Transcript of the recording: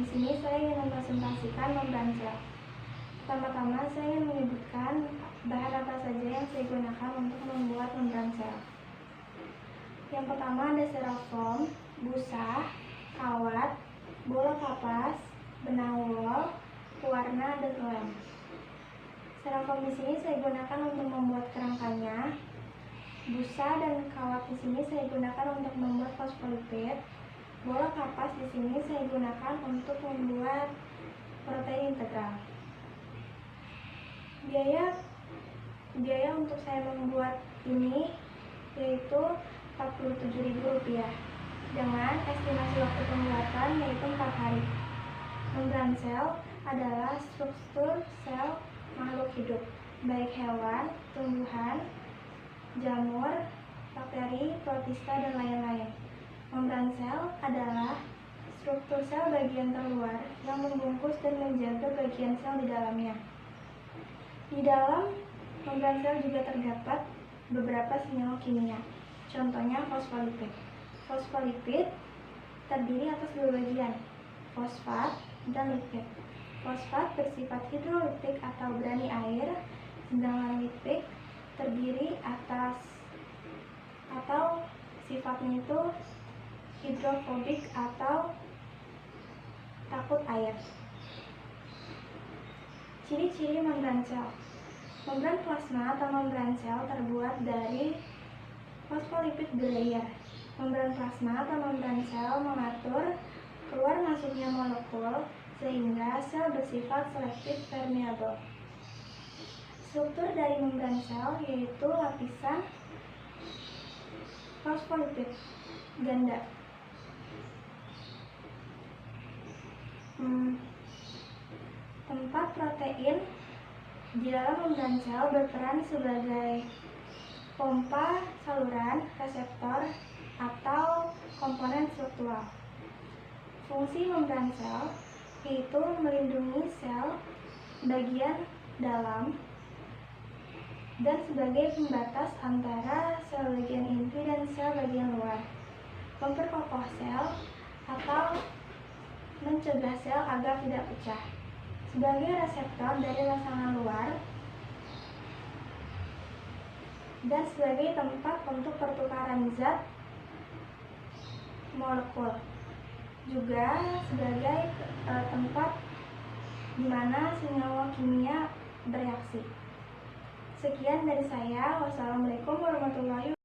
Di sini saya ingin mempresentasikan membran sel. Pertama-tama saya ingin menyebutkan bahan apa saja yang saya gunakan untuk membuat membran sel. Yang pertama ada styrofoam, busa, kawat, bola kapas, benang wol, pewarna, dan lem. Styrofoam di sini saya gunakan untuk membuat kerangkanya. Busa dan kawat di sini saya gunakan untuk membuat fosfolipid. Bola kapas di sini saya gunakan untuk membuat protein integral. Biaya untuk saya membuat ini yaitu Rp47.000 dengan estimasi waktu pembuatan yaitu 4 hari. Membran sel adalah struktur sel makhluk hidup, baik hewan, tumbuhan, jamur, bakteri, protista, dan lain-lain. Membran sel adalah struktur sel bagian terluar yang membungkus dan menjaga bagian sel di dalamnya. Di dalam membran sel juga terdapat beberapa senyawa kimia, contohnya fosfolipid. Fosfolipid terdiri atas dua bagian, fosfat dan lipid. Fosfat bersifat hidroliptik atau berani air, sedangkan lipid terdiri atau sifatnya itu hidrofobik atau takut air. Ciri-ciri membran sel. Membran plasma atau membran sel terbuat dari fosfolipid berlayer. Membran plasma atau membran sel mengatur keluar masuknya molekul sehingga sel bersifat selektif permeable. Struktur dari membran sel yaitu lapisan fosfolipid ganda. Tempat protein di dalam membran sel berperan sebagai pompa saluran, reseptor, atau komponen struktural. Fungsi membran sel yaitu melindungi sel bagian dalam dan sebagai pembatas antara sel bagian inti dan sel bagian luar, memperkokoh sel atau mencegah sel agar tidak pecah, sebagai reseptor dari rangsangan luar, dan sebagai tempat untuk pertukaran zat molekul, juga sebagai tempat di mana senyawa kimia bereaksi. Sekian dari saya. Wassalamualaikum warahmatullahi wabarakatuh.